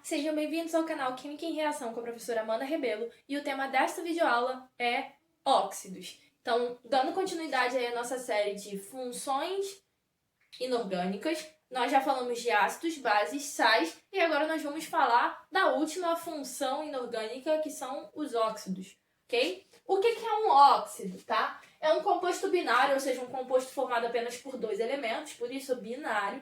Sejam bem-vindos ao canal Química em Reação com a professora Amanda Rebelo e o tema desta videoaula é óxidos. Então, dando continuidade aí à nossa série de funções inorgânicas, nós já falamos de ácidos, bases, sais e agora nós vamos falar da última função inorgânica que são os óxidos, ok? O que é um óxido, tá? É um composto binário, ou seja, um composto formado apenas por dois elementos, por isso binário,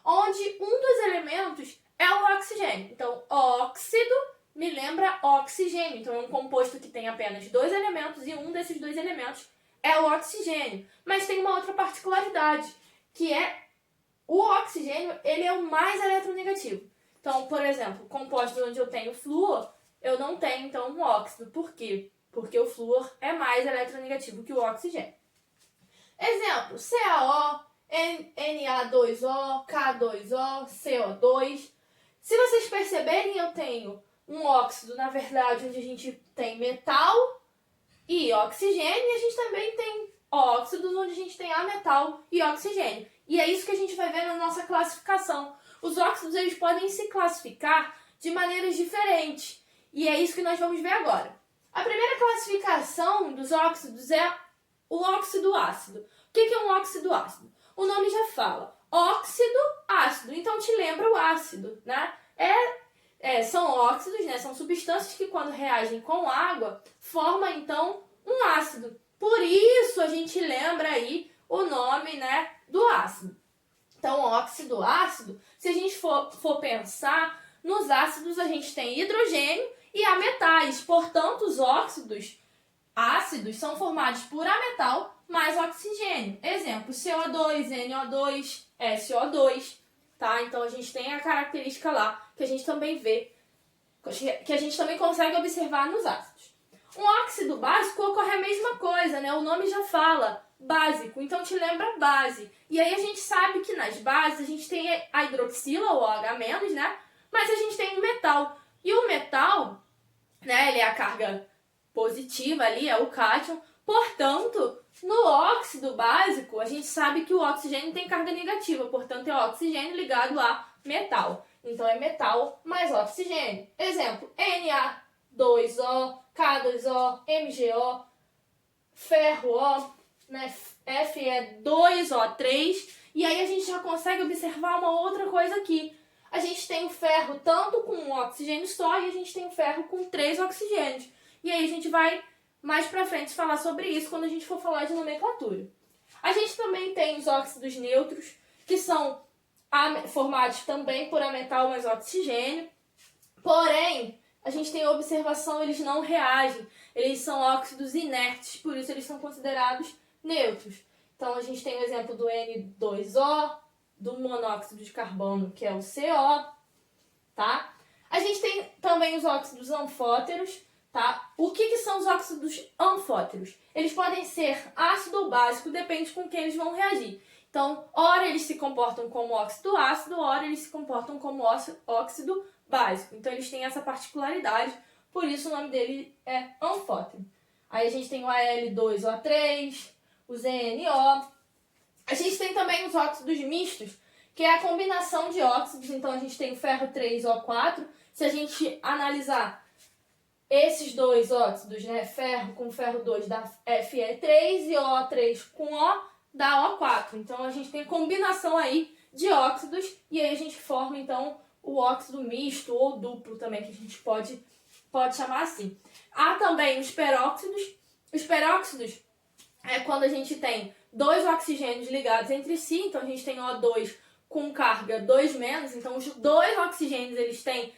onde um dos elementos é o oxigênio. Então, óxido me lembra oxigênio. Então, é um composto que tem apenas dois elementos e um desses dois elementos é o oxigênio. Mas tem uma outra particularidade, que é o oxigênio, ele é o mais eletronegativo. Então, por exemplo, compostos onde eu tenho flúor, eu não tenho, então, um óxido. Por quê? Porque o flúor é mais eletronegativo que o oxigênio. Exemplo, CaO, Na2O, K2O, CO2. Se vocês perceberem, eu tenho um óxido, na verdade, onde a gente tem metal e oxigênio, e a gente também tem óxidos onde a gente tem ametal e oxigênio. E é isso que a gente vai ver na nossa classificação. Os óxidos, eles podem se classificar de maneiras diferentes, e é isso que nós vamos ver agora. A primeira classificação dos óxidos é o óxido ácido. O que é um óxido ácido? O nome já fala, óxido ácido, então te lembra o ácido, né? São óxidos, né? São substâncias que quando reagem com água, formam então um ácido. Por isso a gente lembra aí o nome, né, do ácido. Então, óxido ácido, se a gente for pensar, nos ácidos a gente tem hidrogênio e ametais, portanto os óxidos ácidos são formados por ametal mais oxigênio. Exemplo, CO2, NO2, SO2, tá? Então a gente tem a característica lá que a gente também vê, que a gente também consegue observar nos ácidos. Um óxido básico ocorre a mesma coisa, né? O nome já fala, básico, então te lembra base. E aí a gente sabe que nas bases a gente tem a hidroxila, ou H-, né? Mas a gente tem o metal. E o metal, né, ele é a carga positiva ali, é o cátion. Portanto, no óxido básico, a gente sabe que o oxigênio tem carga negativa, portanto é oxigênio ligado a metal. Então é metal mais oxigênio. Exemplo, Na2O, K2O, MgO, ferro O, né, Fe2O3. E aí a gente já consegue observar uma outra coisa aqui. A gente tem o ferro tanto com um oxigênio só e a gente tem o ferro com 3 oxigênios. E aí a gente vai mais pra frente falar sobre isso quando a gente for falar de nomenclatura. A gente também tem os óxidos neutros, que são formados também por ametal mais oxigênio. Porém, a gente tem a observação, eles não reagem. Eles são óxidos inertes, por isso eles são considerados neutros. Então a gente tem o exemplo do N2O, do monóxido de carbono, que é o CO, tá? A gente tem também os óxidos anfóteros, tá? O que são os óxidos anfóteros? Eles podem ser ácido ou básico, depende com quem eles vão reagir. Então, ora eles se comportam como óxido ácido, ora eles se comportam como óxido básico. Então, eles têm essa particularidade, por isso o nome dele é anfótero. Aí a gente tem o Al2O3, o ZNO. A gente tem também os óxidos mistos, que é a combinação de óxidos. Então, a gente tem o ferro 3O4. Se a gente analisar esses dois óxidos, né, ferro com ferro 2 dá Fe3 e O3 com O dá O4. Então, a gente tem a combinação aí de óxidos e aí a gente forma, então, o óxido misto ou duplo também, que a gente pode chamar assim. Há também os peróxidos. Os peróxidos é quando a gente tem dois oxigênios ligados entre si, então a gente tem O2 com carga 2-, então os dois oxigênios eles têm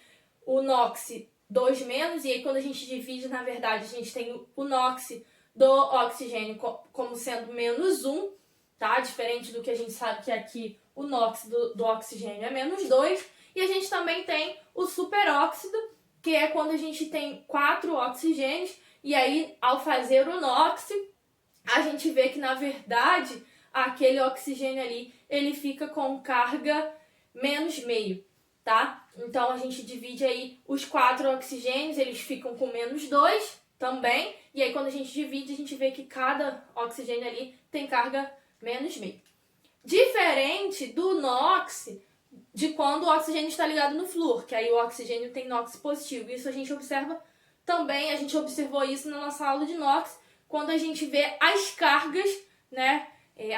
o NOx 2-, e aí quando a gente divide, na verdade, a gente tem o NOx do oxigênio como sendo -1, tá? Diferente do que a gente sabe que aqui o NOx do oxigênio é -2, e a gente também tem o superóxido, que é quando a gente tem 4 oxigênios, e aí ao fazer o NOx, a gente vê que, na verdade, aquele oxigênio ali, ele fica com carga -meio, tá? Então, a gente divide aí os 4 oxigênios, eles ficam com -2 também, e aí quando a gente divide, a gente vê que cada oxigênio ali tem carga -meio. Diferente do NOx, de quando o oxigênio está ligado no flúor, que aí o oxigênio tem NOx positivo. Isso a gente observa também, a gente observou isso na nossa aula de NOx, quando a gente vê as cargas, né?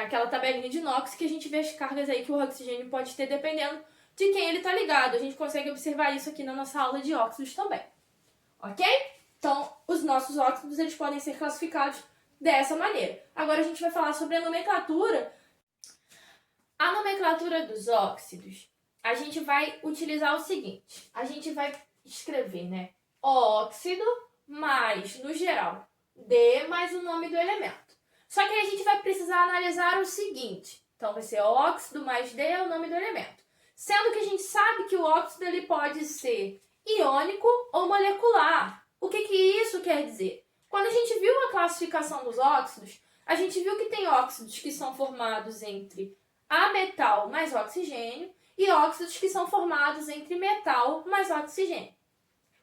Aquela tabelinha de NOx que a gente vê as cargas aí que o oxigênio pode ter dependendo de quem ele está ligado. A gente consegue observar isso aqui na nossa aula de óxidos também. Ok? Então, os nossos óxidos eles podem ser classificados dessa maneira. Agora a gente vai falar sobre a nomenclatura. A nomenclatura dos óxidos, a gente vai utilizar o seguinte. A gente vai escrever, né? Óxido mais, no geral, D mais o nome do elemento. Só que aí a gente vai precisar analisar o seguinte. Então, vai ser óxido mais D é o nome do elemento. Sendo que a gente sabe que o óxido ele pode ser iônico ou molecular. O que isso quer dizer? Quando a gente viu a classificação dos óxidos, a gente viu que tem óxidos que são formados entre ametal mais oxigênio e óxidos que são formados entre metal mais oxigênio.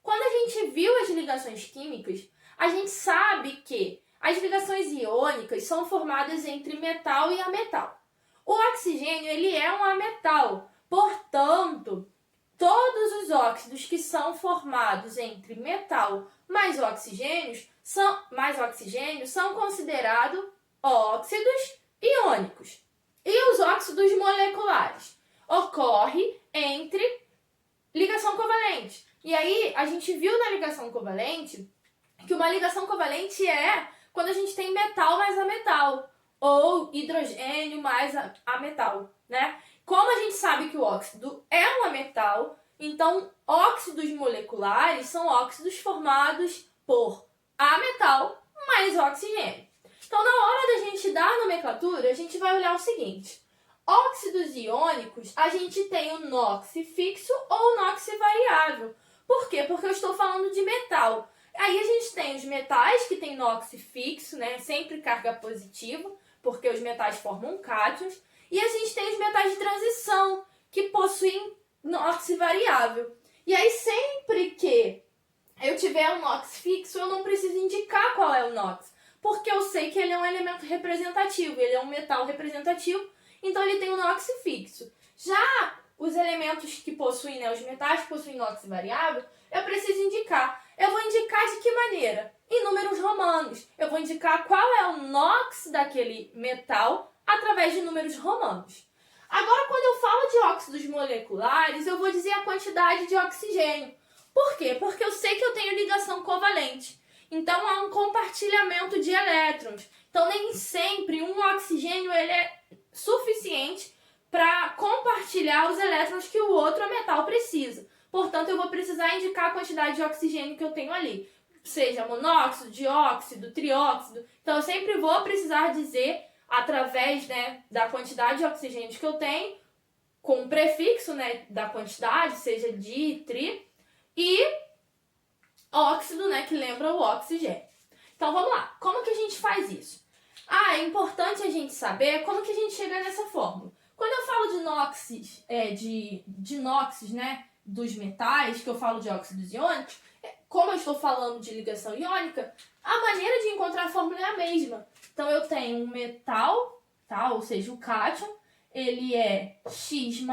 Quando a gente viu as ligações químicas, a gente sabe que as ligações iônicas são formadas entre metal e ametal. O oxigênio ele é um ametal, portanto, todos os óxidos que são formados entre metal mais oxigênio são considerados óxidos iônicos. E os óxidos moleculares ocorrem entre ligação covalente. E aí, a gente viu na ligação covalente que uma ligação covalente é quando a gente tem metal mais ametal, ou hidrogênio mais ametal, né? Como a gente sabe que o óxido é um ametal, então óxidos moleculares são óxidos formados por ametal mais oxigênio. Então, na hora da gente dar a nomenclatura, a gente vai olhar o seguinte. Óxidos iônicos, a gente tem o NOx fixo ou o NOx variável. Por quê? Porque eu estou falando de metal. Aí a gente tem os metais que tem NOx fixo, né? Sempre carga positiva, porque os metais formam cátions. E a gente tem os metais de transição, que possuem NOx variável. E aí sempre que eu tiver um NOx fixo, eu não preciso indicar qual é o NOx, porque eu sei que ele é um elemento representativo, ele é um metal representativo, então ele tem um NOx fixo. Já os elementos que possuem, né, os metais que possuem NOx variável, eu preciso indicar. Eu vou indicar de que maneira? Em números romanos. Eu vou indicar qual é o NOx daquele metal através de números romanos. Agora, quando eu falo de óxidos moleculares, eu vou dizer a quantidade de oxigênio. Por quê? Porque eu sei que eu tenho ligação covalente. Então, há um compartilhamento de elétrons. Então, nem sempre um oxigênio ele é suficiente para compartilhar os elétrons que o outro metal precisa. Portanto, eu vou precisar indicar a quantidade de oxigênio que eu tenho ali. Seja monóxido, dióxido, trióxido. Então, eu sempre vou precisar dizer, através, né, da quantidade de oxigênio que eu tenho, com um prefixo, né, da quantidade, seja di, tri, e óxido, né, que lembra o oxigênio. Então, vamos lá. Como que a gente faz isso? É importante a gente saber como que a gente chega nessa fórmula. Quando eu falo de NOxes, de NOxes, né, dos metais, que eu falo de óxidos iônicos, como eu estou falando de ligação iônica, a maneira de encontrar a fórmula é a mesma. Então, eu tenho um metal, tá? Ou seja, o cátion, ele é X+,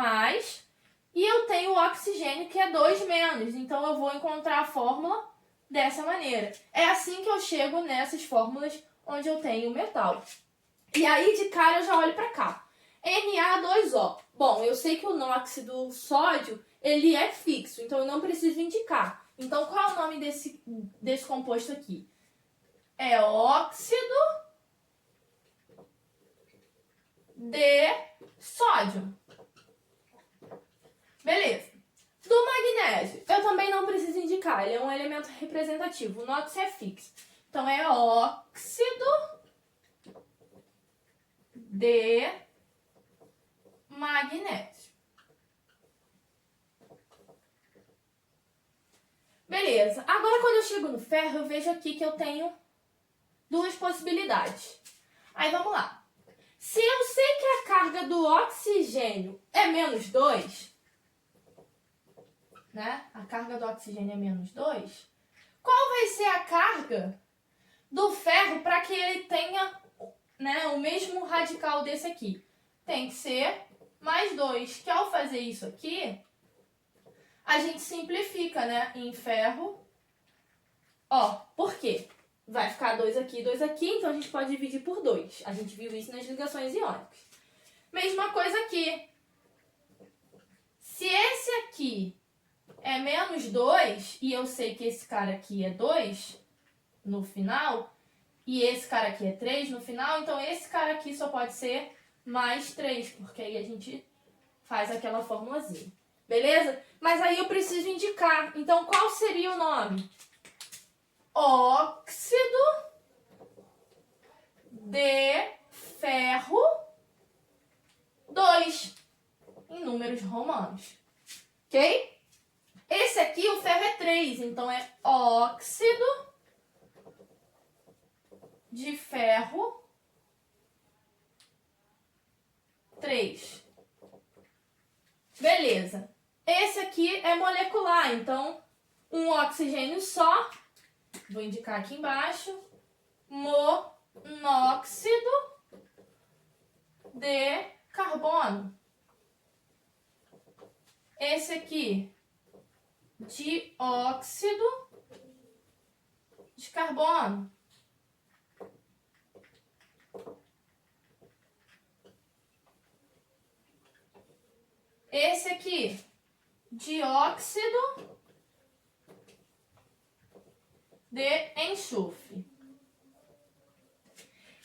e eu tenho o oxigênio, que é 2-. Então, eu vou encontrar a fórmula dessa maneira. É assim que eu chego nessas fórmulas onde eu tenho o metal. E aí, de cara, eu já olho para cá. Na2O. Bom, eu sei que o NOx do sódio, ele é fixo, então eu não preciso indicar. Então, qual é o nome desse composto aqui? É óxido de sódio. Beleza. Do magnésio, eu também não preciso indicar, ele é um elemento representativo. O NOx é fixo. Então, é óxido de magnésio. Beleza. Agora, quando eu chego no ferro, eu vejo aqui que eu tenho duas possibilidades. Aí, vamos lá. Se eu sei que a carga do oxigênio é -2, né? A carga do oxigênio é -2, qual vai ser a carga do ferro para que ele tenha, né, o mesmo radical desse aqui? Tem que ser mais 2, que ao fazer isso aqui, a gente simplifica, né? Em ferro. Ó, por quê? Vai ficar 2 aqui, então a gente pode dividir por 2. A gente viu isso nas ligações iônicas. Mesma coisa aqui. Se esse aqui é menos 2, e eu sei que esse cara aqui é 2 no final, e esse cara aqui é 3 no final, então esse cara aqui só pode ser mais 3, porque aí a gente faz aquela formulazinha. Beleza? Mas aí eu preciso indicar. Então, qual seria o nome? Óxido de ferro 2, em números romanos. Ok? Esse aqui, o ferro é 3, então é óxido de ferro 3. Beleza. Esse aqui é molecular, então um oxigênio só, vou indicar aqui embaixo, monóxido de carbono. Esse aqui, dióxido de carbono. Esse aqui, dióxido de enxofre.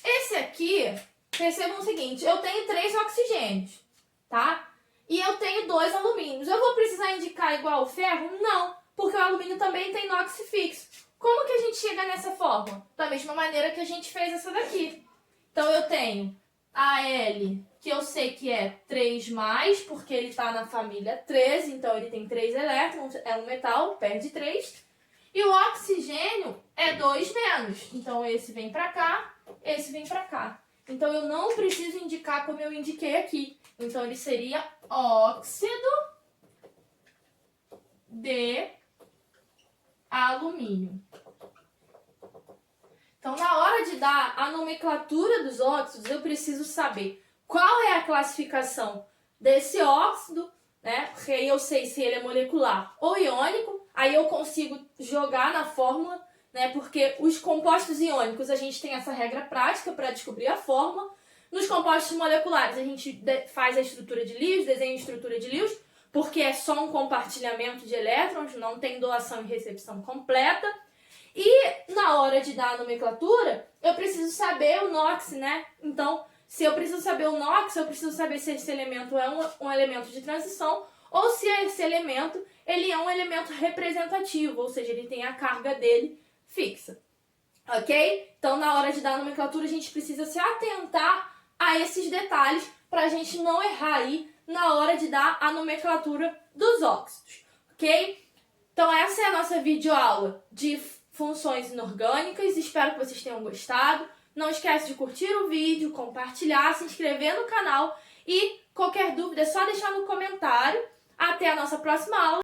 Esse aqui, percebam o seguinte, eu tenho 3 oxigênios, tá? E eu tenho 2 alumínios. Eu vou precisar indicar igual o ferro? Não, porque o alumínio também tem NOx fixo. Como que a gente chega nessa fórmula? Da mesma maneira que a gente fez essa daqui. Então eu tenho Al, que eu sei que é 3+, porque ele está na família 13, então ele tem 3 elétrons, é um metal, perde 3. E o oxigênio é 2-, então esse vem para cá, esse vem para cá. Então eu não preciso indicar como eu indiquei aqui. Então ele seria óxido de alumínio. Então, na hora de dar a nomenclatura dos óxidos, eu preciso saber qual é a classificação desse óxido, né? Porque aí eu sei se ele é molecular ou iônico, aí eu consigo jogar na fórmula, né? Porque os compostos iônicos, a gente tem essa regra prática para descobrir a fórmula. Nos compostos moleculares, a gente faz a estrutura de Lewis, desenha a estrutura de Lewis, porque é só um compartilhamento de elétrons, não tem doação e recepção completa. E na hora de dar a nomenclatura, eu preciso saber o NOx, né? Então, se eu preciso saber o NOx, eu preciso saber se esse elemento é um elemento de transição ou se esse elemento ele é um elemento representativo, ou seja, ele tem a carga dele fixa. Ok? Então, na hora de dar a nomenclatura, a gente precisa se atentar a esses detalhes para a gente não errar aí na hora de dar a nomenclatura dos óxidos. Ok? Então, essa é a nossa videoaula de funções inorgânicas. Espero que vocês tenham gostado. Não esquece de curtir o vídeo, compartilhar, se inscrever no canal e qualquer dúvida é só deixar no comentário. Até a nossa próxima aula.